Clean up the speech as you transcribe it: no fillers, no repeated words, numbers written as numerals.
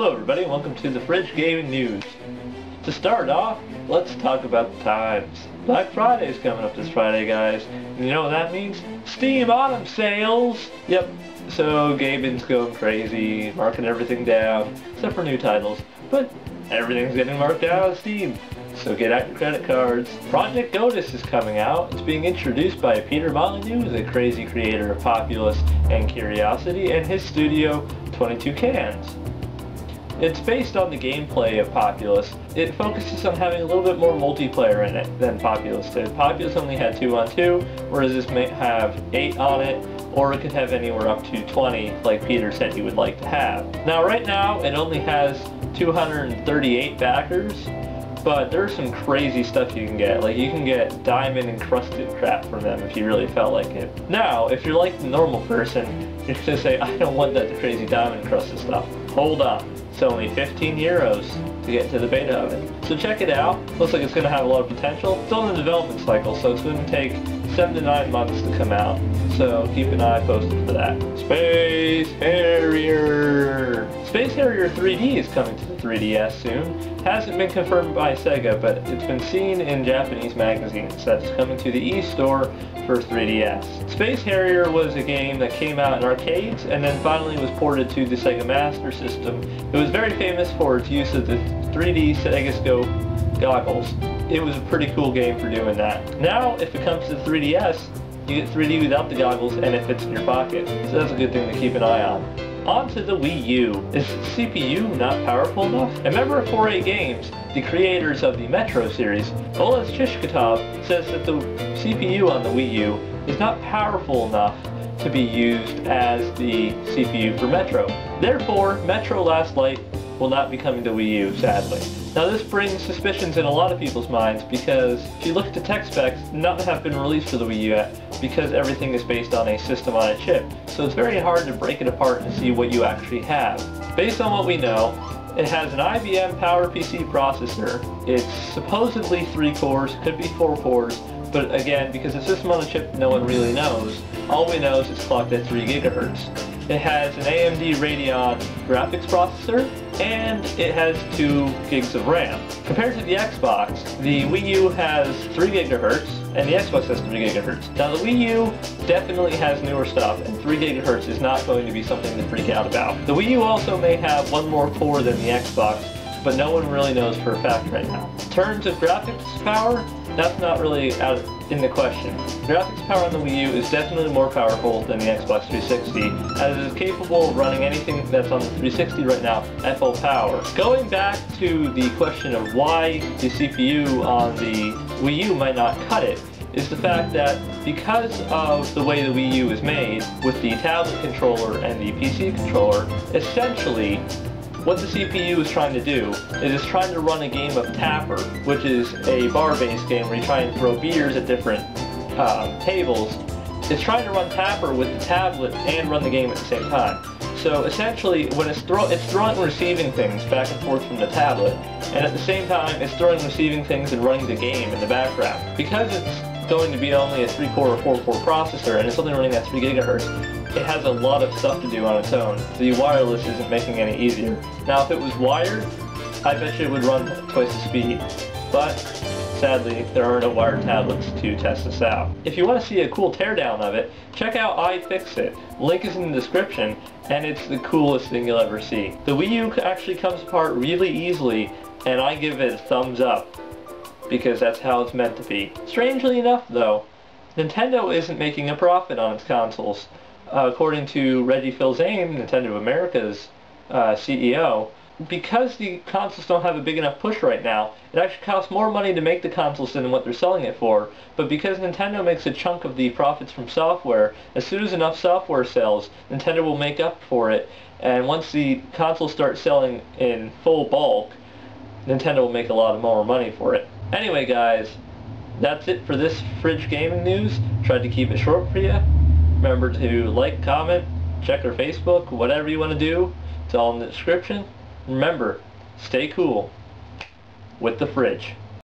Hello everybody, welcome to the Fridge Gaming News. To start off, let's talk about the times. Black Friday is coming up this Friday, guys. And you know what that means? Steam Autumn Sales! Yep, so gaming's going crazy, marking everything down, except for new titles. But everything's getting marked down on Steam, so get out your credit cards. Project Godus is coming out. It's being introduced by Peter Molyneux, the crazy creator of Populous and Curiosity, and his studio, 22 Cans. It's based on the gameplay of Populous. It focuses on having a little bit more multiplayer in it than Populous did. Populous only had 2-on-2, whereas this may have 8 on it, or it could have anywhere up to 20, like Peter said he would like to have. Now right now, it only has 238 backers, but there's some crazy stuff you can get. Like, you can get diamond encrusted crap from them if you really felt like it. Now, if you're like the normal person, you're gonna say, I don't want that crazy diamond encrusted stuff. Hold on. It's only 15 euros to get to the beta of it. So check it out. Looks like it's going to have a lot of potential. It's still in the development cycle, so it's going to take 7 to 9 months to come out. So keep an eye posted for that. Space Harrier! Space Harrier 3D is coming to the 3DS soon. Hasn't been confirmed by Sega, but it's been seen in Japanese magazines that it's coming to the eStore for 3DS. Space Harrier was a game that came out in arcades and then finally was ported to the Sega Master System. It was very famous for its use of the 3D Sega Scope goggles. It was a pretty cool game for doing that. Now, if it comes to the 3DS, you get 3D without the goggles and it fits in your pocket. So that's a good thing to keep an eye on. On to the Wii U. Is the CPU not powerful enough? A member of 4A Games, the creators of the Metro series, Oles Chishkatov, says that the CPU on the Wii U is not powerful enough to be used as the CPU for Metro. Therefore, Metro Last Light will not be coming to Wii U, sadly. Now this brings suspicions in a lot of people's minds because if you look at the tech specs, none have been released for the Wii U yet because everything is based on a system on a chip. So it's very hard to break it apart and see what you actually have. Based on what we know, it has an IBM PowerPC processor. It's supposedly 3 cores, could be 4 cores, but again, because it's system on a chip, no one really knows. All we know is it's clocked at 3 GHz. It has an AMD Radeon graphics processor, and it has 2 gigs of RAM. Compared to the Xbox, the Wii U has 3 GHz, and the Xbox has 3 GHz. Now the Wii U definitely has newer stuff, and 3 GHz is not going to be something to freak out about. The Wii U also may have 1 more core than the Xbox, but no one really knows for a fact right now. In terms of graphics power, that's not really in the question. Graphics power on the Wii U is definitely more powerful than the Xbox 360, as it is capable of running anything that's on the 360 right now at full power. Going back to the question of why the CPU on the Wii U might not cut it, is the fact that because of the way the Wii U is made, with the tablet controller and the PC controller, essentially what the CPU is trying to do is it's trying to run a game of Tapper, which is a bar-based game where you try and throw beers at different tables. It's trying to run Tapper with the tablet and run the game at the same time. So essentially, when it's throwing and receiving things back and forth from the tablet, and at the same time it's throwing and receiving things and running the game in the background. Because it's going to be only a 3-core or 4-core processor, and it's only running at 3 GHz, it has a lot of stuff to do on its own. The wireless isn't making it any easier. Now if it was wired, I bet you it would run twice the speed. But sadly, there are no wired tablets to test this out. If you want to see a cool teardown of it, check out iFixit. Link is in the description, and it's the coolest thing you'll ever see. The Wii U actually comes apart really easily, and I give it a thumbs up, because that's how it's meant to be. Strangely enough though, Nintendo isn't making a profit on its consoles. According to fils-aime, Nintendo America's CEO, because the consoles don't have a big enough push right now, it actually costs more money to make the consoles than what they're selling it for. But because Nintendo makes a chunk of the profits from software, as soon as enough software sells, Nintendo will make up for it. And once the consoles start selling in full bulk, Nintendo will make a lot more money for it. Anyway guys, that's it for this Fridge Gaming News. Tried to keep it short for you. Remember to like, comment, check our Facebook, whatever you want to do. It's all in the description. Remember, stay cool with the fridge.